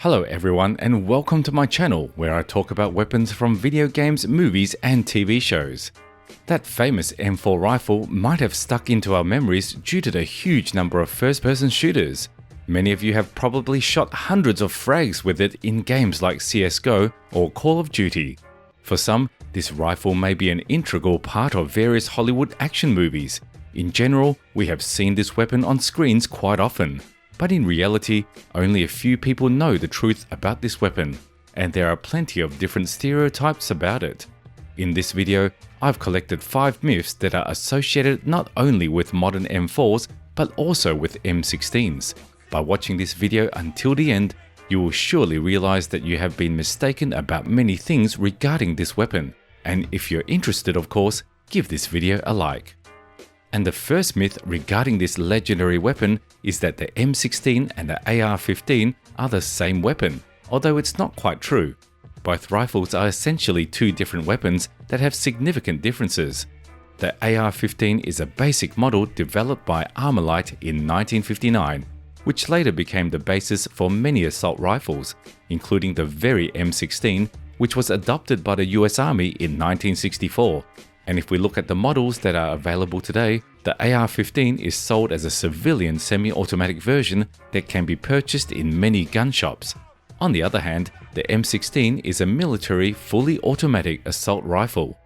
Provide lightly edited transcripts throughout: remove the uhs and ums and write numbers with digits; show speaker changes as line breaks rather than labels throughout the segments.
Hello everyone and welcome to my channel where I talk about weapons from video games, movies and TV shows. That famous M4 rifle might have stuck into our memories due to the huge number of first-person shooters. Many of you have probably shot hundreds of frags with it in games like CSGO or Call of Duty. For some, this rifle may be an integral part of various Hollywood action movies. In general, we have seen this weapon on screens quite often. But in reality, only a few people know the truth about this weapon, and there are plenty of different stereotypes about it. In this video, I've collected 5 myths that are associated not only with modern M4s, but also with M16s. By watching this video until the end, you will surely realize that you have been mistaken about many things regarding this weapon. And if you're interested, of course, give this video a like. And the first myth regarding this legendary weapon is that the M16 and the AR-15 are the same weapon, although it's not quite true. Both rifles are essentially two different weapons that have significant differences. The AR-15 is a basic model developed by Armalite in 1959, which later became the basis for many assault rifles, including the very M16, which was adopted by the US Army in 1964. And if we look at the models that are available today, the AR-15 is sold as a civilian semi-automatic version that can be purchased in many gun shops. On the other hand, the M16 is a military, fully automatic assault rifle.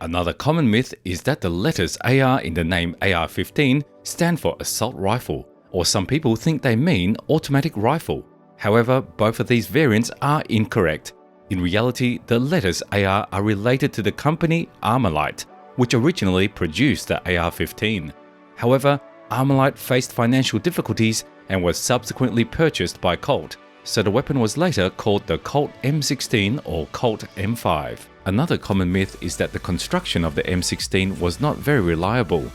Another common myth is that the letters AR in the name AR-15 stand for assault rifle, or some people think they mean automatic rifle. However, both of these variants are incorrect. In reality, the letters AR are related to the company Armalite, which originally produced the AR-15. However, Armalite faced financial difficulties and was subsequently purchased by Colt, so the weapon was later called the Colt M16 or Colt M5. Another common myth is that the construction of the M16 was not very reliable.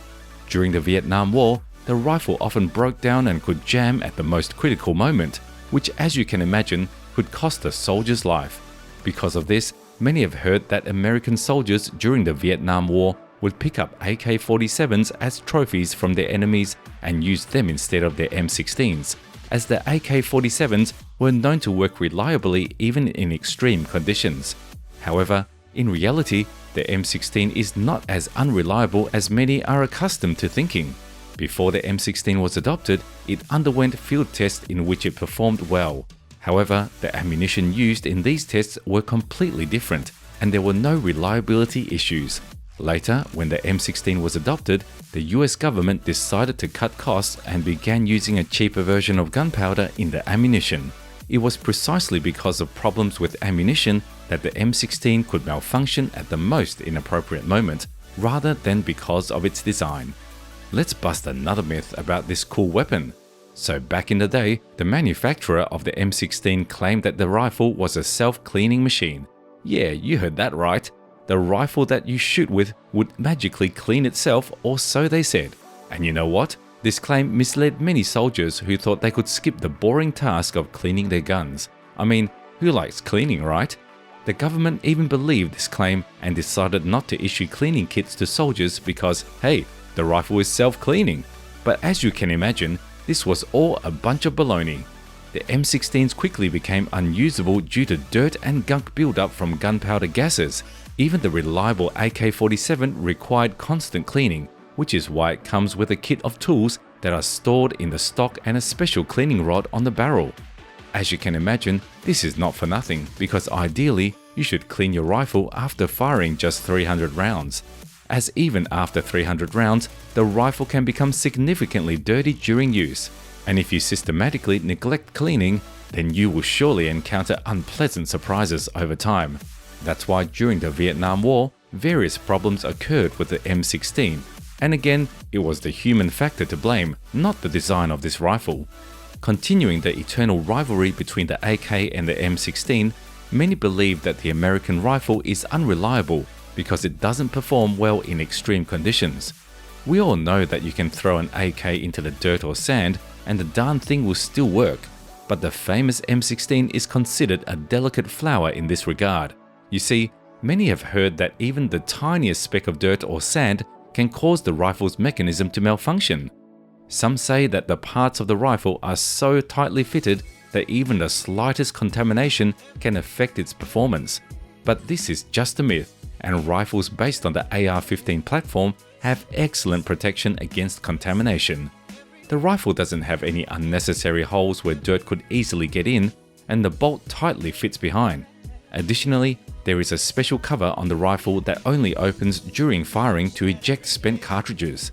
During the Vietnam War, the rifle often broke down and could jam at the most critical moment, which, as you can imagine, could cost a soldier's life. Because of this, many have heard that American soldiers during the Vietnam War would pick up AK-47s as trophies from their enemies and use them instead of their M16s, as the AK-47s were known to work reliably even in extreme conditions. However, in reality, the M16 is not as unreliable as many are accustomed to thinking. Before the M16 was adopted, it underwent field tests in which it performed well. However, the ammunition used in these tests were completely different, and there were no reliability issues. Later, when the M16 was adopted, the US government decided to cut costs and began using a cheaper version of gunpowder in the ammunition. It was precisely because of problems with ammunition that the M16 could malfunction at the most inappropriate moment, rather than because of its design. Let's bust another myth about this cool weapon. So back in the day, the manufacturer of the M16 claimed that the rifle was a self-cleaning machine. Yeah, you heard that right. The rifle that you shoot with would magically clean itself, or so they said. And you know what? This claim misled many soldiers who thought they could skip the boring task of cleaning their guns. I mean, who likes cleaning, right? The government even believed this claim and decided not to issue cleaning kits to soldiers because, hey, the rifle is self-cleaning. But as you can imagine, this was all a bunch of baloney. The M16s quickly became unusable due to dirt and gunk buildup from gunpowder gases. Even the reliable AK-47 required constant cleaning, which is why it comes with a kit of tools that are stored in the stock and a special cleaning rod on the barrel. As you can imagine, this is not for nothing, because ideally, you should clean your rifle after firing just 300 rounds. As even after 300 rounds, the rifle can become significantly dirty during use. And if you systematically neglect cleaning, then you will surely encounter unpleasant surprises over time. That's why during the Vietnam War, various problems occurred with the M16. And again, it was the human factor to blame, not the design of this rifle. Continuing the eternal rivalry between the AK and the M16, many believe that the American rifle is unreliable because it doesn't perform well in extreme conditions. We all know that you can throw an AK into the dirt or sand and the darn thing will still work, but the famous M16 is considered a delicate flower in this regard. You see, many have heard that even the tiniest speck of dirt or sand can cause the rifle's mechanism to malfunction. Some say that the parts of the rifle are so tightly fitted that even the slightest contamination can affect its performance. But this is just a myth, and rifles based on the AR-15 platform have excellent protection against contamination. The rifle doesn't have any unnecessary holes where dirt could easily get in, and the bolt tightly fits behind. Additionally, there is a special cover on the rifle that only opens during firing to eject spent cartridges.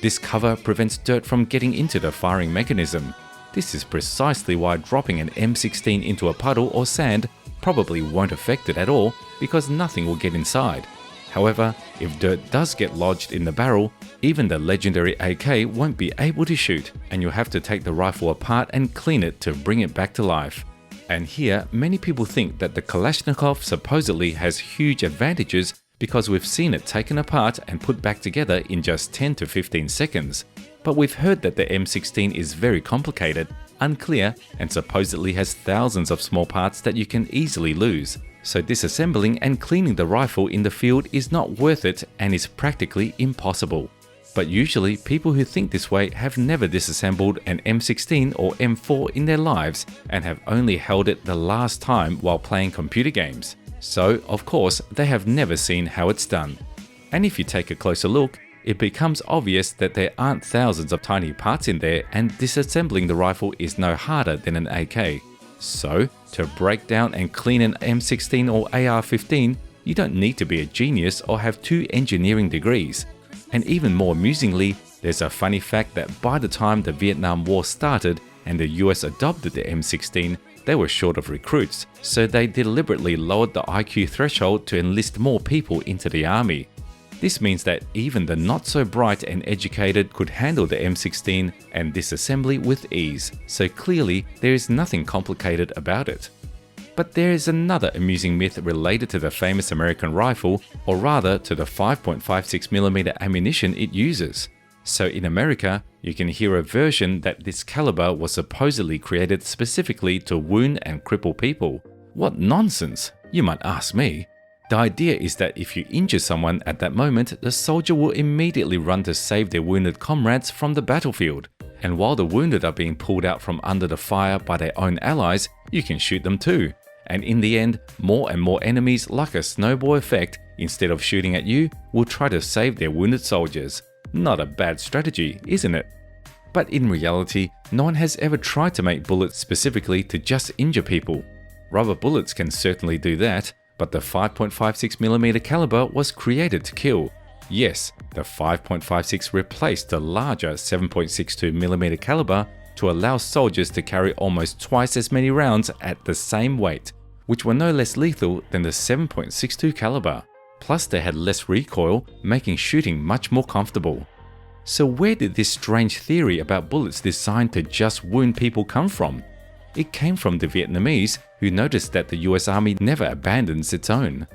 This cover prevents dirt from getting into the firing mechanism. This is precisely why dropping an M16 into a puddle or sand probably won't affect it at all, because nothing will get inside. However, if dirt does get lodged in the barrel, even the legendary AK won't be able to shoot, and you'll have to take the rifle apart and clean it to bring it back to life. And here, many people think that the Kalashnikov supposedly has huge advantages because we've seen it taken apart and put back together in just 10 to 15 seconds. But we've heard that the M16 is very complicated, unclear, and supposedly has thousands of small parts that you can easily lose. So disassembling and cleaning the rifle in the field is not worth it and is practically impossible. But usually, people who think this way have never disassembled an M16 or M4 in their lives and have only held it the last time while playing computer games. So, of course, they have never seen how it's done. And if you take a closer look, it becomes obvious that there aren't thousands of tiny parts in there, and disassembling the rifle is no harder than an AK. So, to break down and clean an M16 or AR-15, you don't need to be a genius or have 2 engineering degrees. And even more amusingly, there's a funny fact that by the time the Vietnam War started and the US adopted the M16, they were short of recruits, so they deliberately lowered the IQ threshold to enlist more people into the army. This means that even the not so bright and educated could handle the M16 and disassembly with ease, so clearly there is nothing complicated about it. But there is another amusing myth related to the famous American rifle, or rather to the 5.56mm ammunition it uses. So in America, you can hear a version that this caliber was supposedly created specifically to wound and cripple people. What nonsense, you might ask me. The idea is that if you injure someone at that moment, the soldier will immediately run to save their wounded comrades from the battlefield. And while the wounded are being pulled out from under the fire by their own allies, you can shoot them too. And in the end, more and more enemies, like a snowball effect, instead of shooting at you, will try to save their wounded soldiers. Not a bad strategy, isn't it? But in reality, no one has ever tried to make bullets specifically to just injure people. Rubber bullets can certainly do that, but the 5.56mm caliber was created to kill. Yes, the 5.56 replaced the larger 7.62mm caliber to allow soldiers to carry almost twice as many rounds at the same weight, which were no less lethal than the 7.62 caliber. Plus they had less recoil, making shooting much more comfortable. So where did this strange theory about bullets designed to just wound people come from? It came from the Vietnamese, who noticed that the US Army never abandons its own.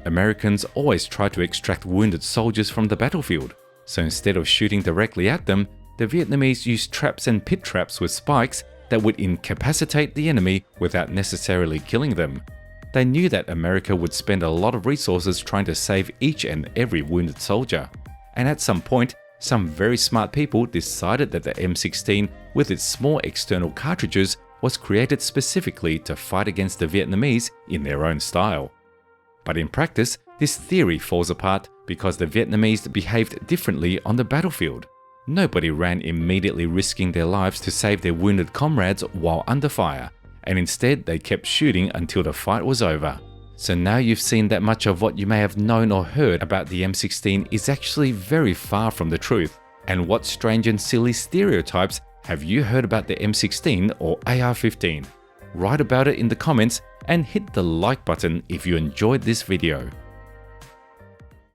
Americans always try to extract wounded soldiers from the battlefield, so instead of shooting directly at them, the Vietnamese used traps and pit traps with spikes that would incapacitate the enemy without necessarily killing them. They knew that America would spend a lot of resources trying to save each and every wounded soldier. And at some point, some very smart people decided that the M16, with its small external cartridges, was created specifically to fight against the Vietnamese in their own style. But in practice, this theory falls apart because the Vietnamese behaved differently on the battlefield. Nobody ran immediately risking their lives to save their wounded comrades while under fire, and instead they kept shooting until the fight was over. So now you've seen that much of what you may have known or heard about the M16 is actually very far from the truth. And what strange and silly stereotypes have you heard about the M16 or AR-15? Write about it in the comments and hit the like button if you enjoyed this video.